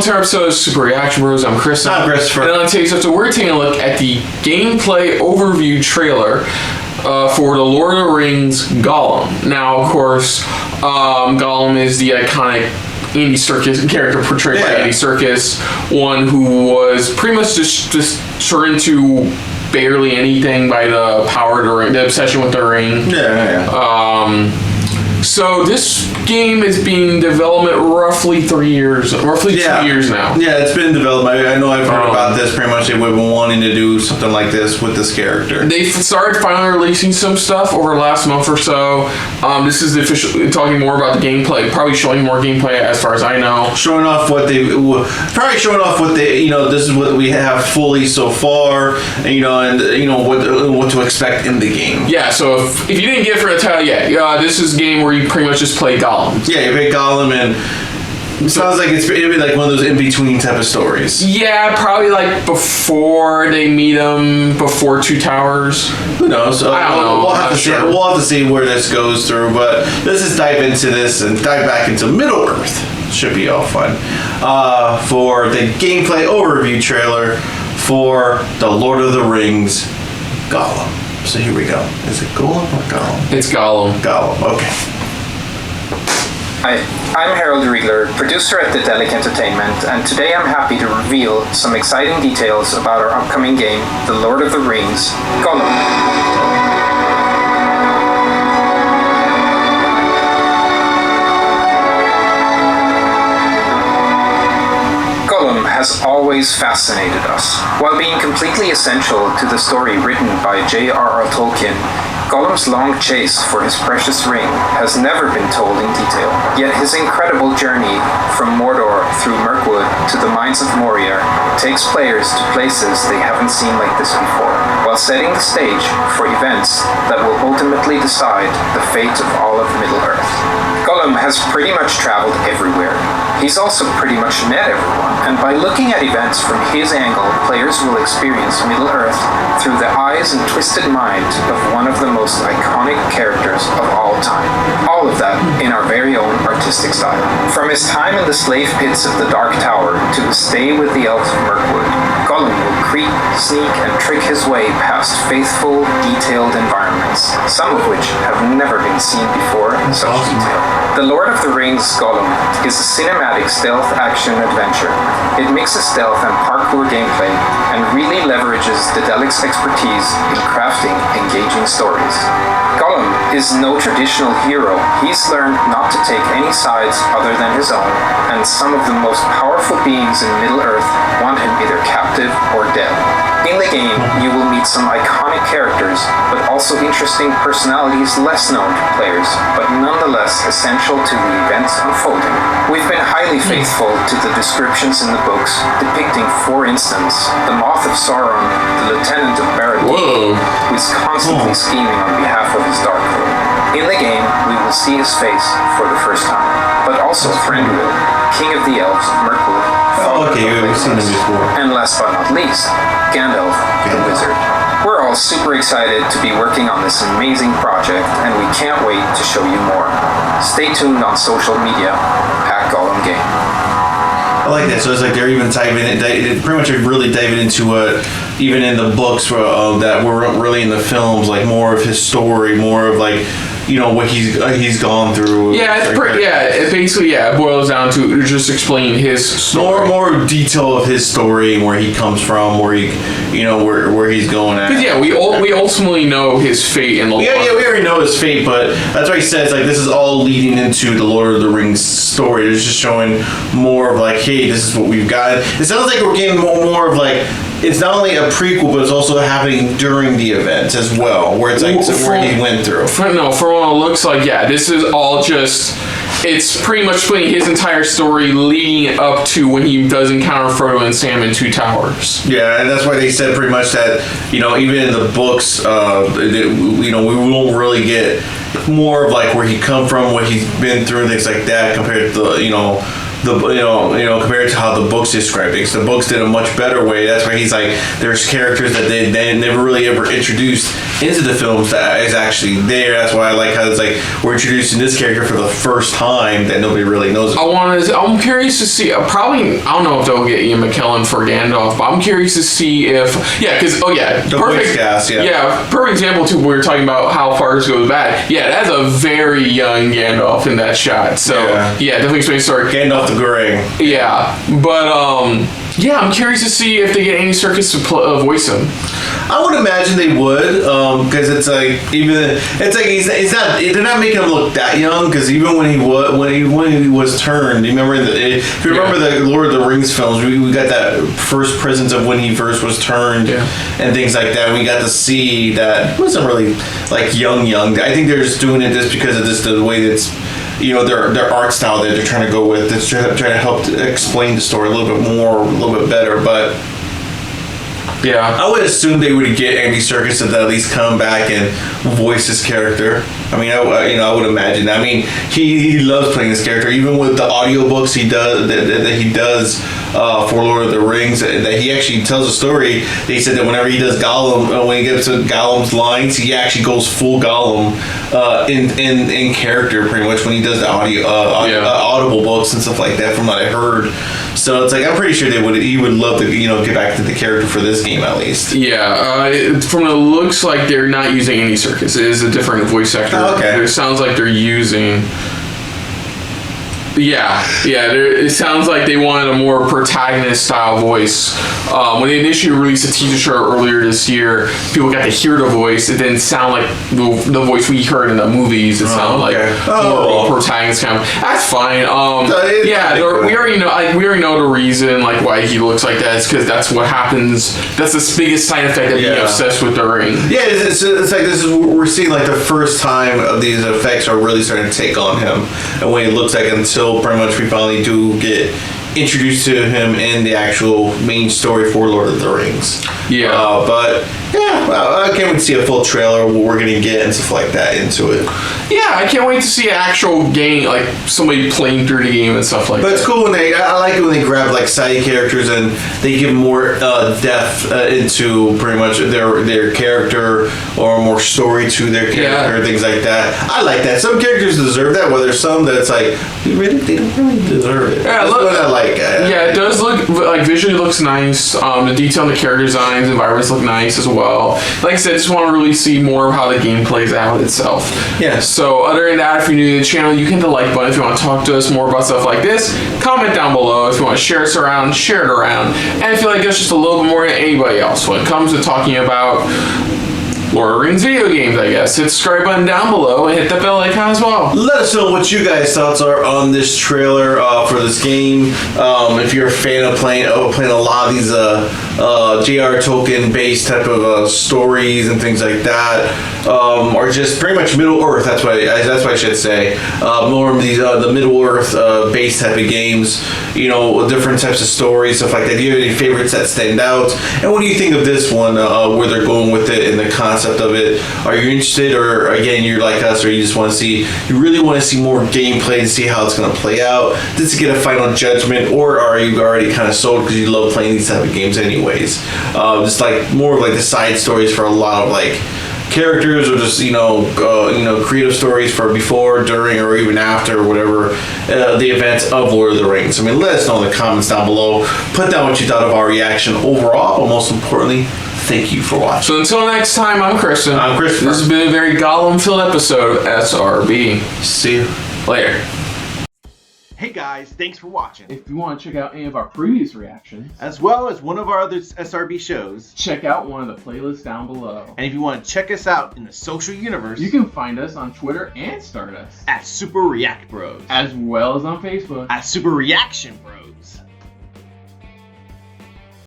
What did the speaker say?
welcome to our episode of Super Reaction Bros. I'm Chris. I'm Christopher. And on today's episode, we're taking a look at the gameplay overview trailer for The Lord of the Rings Gollum. Now, of course, Gollum is the iconic Andy Serkis character portrayed by Andy Serkis, one who was pretty much just turned into barely anything by the power of the ring, the obsession with the ring. So this game is being in development roughly 2 years now. Yeah, it's been in development. I know I've heard about this. Pretty much they've been wanting to do something like this with this character. They started finally releasing some stuff over the last month or so. This is the official, talking more about the gameplay, probably showing more gameplay as far as I know. Showing off what they, this is what we have fully so far, what to expect in the game. Yeah, so if you didn't get it for the title yet, this is a game where you pretty much just play Gollum. Yeah, you play Gollum, and it sounds like it'd be like one of those in-between type of stories. Yeah, probably like before they meet him, before Two Towers. Who knows? I don't know. We'll have to see. We'll have to see where this goes through. But let's just dive into this and dive back into Middle Earth. Should be all fun. For the gameplay overview trailer for The Lord of the Rings Gollum. So here we go. Is it Gollum or Gollum? It's Gollum. Gollum. Okay. Hi, I'm Harold Riegler, producer at Dedelic Entertainment, and today I'm happy to reveal some exciting details about our upcoming game, The Lord of the Rings, Gollum. Gollum has always fascinated us. While being completely essential to the story written by J.R.R. Tolkien, Gollum's long chase for his precious ring has never been told in detail. Yet his incredible journey from Mordor through Mirkwood to the Mines of Moria takes players to places they haven't seen like this before, while setting the stage for events that will ultimately decide the fate of all of Middle-earth. Gollum has pretty much traveled everywhere. He's also pretty much met everyone, and by looking at events from his angle, players will experience Middle-earth through the eyes and twisted mind of one of the most iconic characters of all time. All of that in our very own artistic style. From his time in the slave pits of the Dark Tower to his stay with the elves of Mirkwood, Gollum will creep, sneak, and trick his way past faithful, detailed environments, some of which have never been seen before in such detail. The Lord of the Rings Gollum is a cinematic stealth action adventure. It mixes stealth and parkour gameplay and really leverages Dedelic's expertise in crafting engaging stories. Gollum is no traditional hero. He's learned not to take any sides other than his own, and some of the most powerful beings in Middle-earth want him either captive or dead. In the game, you will meet some iconic characters, but also interesting personalities less known to players, but nonetheless essential to the events unfolding. We've been highly faithful to the descriptions in the books, depicting, for instance, the Moth of Sauron, the Lieutenant of Barad-dûr, who is constantly scheming on behalf of his Darkhold. In the game, we will see his face for the first time, but also Thranduil, King of the Elves of Mirkwood. We've seen him before. And last but not least, Gandalf the Wizard. We're all super excited to be working on this amazing project, and we can't wait to show you more. Stay tuned on social media at Gollum Game. I like that. So it's like they're even pretty much really diving into it, even in the books that weren't really in the films, like more of his story, more of like, what he's gone through. Yeah, it basically it boils down to just explaining his story. More detail of his story and where he comes from, where he, where he's going at. Because we ultimately know his fate in the we already know his fate, but that's why he says like this is all leading into the Lord of the Rings story. It's just showing more of like, hey, this is what we've got. It sounds like we're getting more of like, it's not only a prequel, but it's also happening during the events as well, where it's like where he went through. For what it looks like, this is all just, it's pretty much explaining his entire story leading up to when he does encounter Frodo and Sam in Two Towers. Yeah, and that's why they said pretty much that, even in the books, we won't really get more of like where he come from, what he's been through, things like that, compared to, compared to how the books describe things. The books did a much better way. That's why he's like, there's characters that they never really ever introduced into the films that is actually there. That's why I like how it's like we're introducing this character for the first time that nobody really knows about. I'm curious to see. I don't know if they'll get Ian McKellen for Gandalf, but I'm curious to see if the voice cast, perfect example too. We were talking about how far this goes back. Yeah, that's a very young Gandalf in that shot. So definitely explain the story. Gandalf the Grey. Yeah, but I'm curious to see if they get Andy Serkis to voice him. I would imagine they would, because it's like they're not making him look that young. Because even when he was turned, you remember if you remember the Lord of the Rings films, we got that first presence of when he first was turned and things like that. We got to see that it wasn't really like young. I think they're just doing it just because of just the way that's. Their art style that they're trying to go with. That's trying to help to explain the story a little bit more, a little bit better. But I would assume they would get Andy Serkis to at least come back and voice his character. I mean, I would imagine. I mean, he loves playing this character. Even with the audiobooks he does that he does for Lord of the Rings, that he actually tells a story. They said that whenever he does Gollum, when he gets to Gollum's lines, he actually goes full Gollum in character, pretty much, when he does the audible books and stuff like that. From what I heard, so it's like I'm pretty sure he would love to get back to the character for this game at least. Yeah, from the looks like they're not using Andy Serkis. It is a different voice actor. Oh, okay. It sounds like they're using. It sounds like they wanted a more protagonist style voice. When they initially released a teaser trailer earlier this year, people got to hear the voice. It didn't sound like the voice we heard in the movies. It sounded like more of a protagonist kind of. That's fine. We already know the reason why he looks like that. It's because that's what happens. That's the biggest side effect of being obsessed with the ring. Yeah, it's like this is we're seeing like the first time of these effects are really starting to take on him, and what he looks like until pretty much we finally do get introduced to him in the actual main story for Lord of the Rings. I can't wait to see a full trailer, what we're going to get and stuff like that into it. Yeah, I can't wait to see an actual game, like somebody playing through the game and stuff like that. But it's cool I like it when they grab like side characters and they give more depth into pretty much their character or more story to their character, things like that. I like that. Some characters deserve that, while there's some that's like, they don't really deserve it. That's what I like. It does look, like visually looks nice. The detail in the character designs, environments look nice as well. Like I said, I just want to really see more of how the game plays out itself. Yeah. So other than that, if you're new to the channel, you can hit the like button if you want to talk to us more about stuff like this. Comment down below if you want to share us around, share it around. And if you like us just a little bit more than anybody else when it comes to talking about Lord of the Rings video games, I guess. Hit the subscribe button down below and hit the bell icon as well. Let us know what you guys' thoughts are on this trailer for this game. If you're a fan of playing a lot of these J.R. Tolkien based type of stories and things like that, or just pretty much Middle Earth. That's what I should say. More of these the Middle Earth based type of games. Different types of stories, stuff like that. Do you have any favorites that stand out? And what do you think of this one? Where they're going with it and the concept of it? Are you interested, or again you're like us, or you just want to see? You really want to see more gameplay and see how it's going to play out, just to get a final judgment, or are you already kind of sold because you love playing these type of games anyways? Just like more of like the side stories for a lot of like characters, or just creative stories for before, during, or even after, or whatever the events of Lord of the Rings. I mean, let us know in the comments down below. Put down what you thought of our reaction overall, but most importantly, thank you for watching. So until next time, I'm Kristen. I'm Christopher. This has been a very Gollum-filled episode of SRB. See you later. Hey guys, thanks for watching. If you want to check out any of our previous reactions, as well as one of our other SRB shows, check out one of the playlists down below. And if you want to check us out in the social universe, you can find us on Twitter and Stardust at Super React Bros, as well as on Facebook at Super Reaction Bros.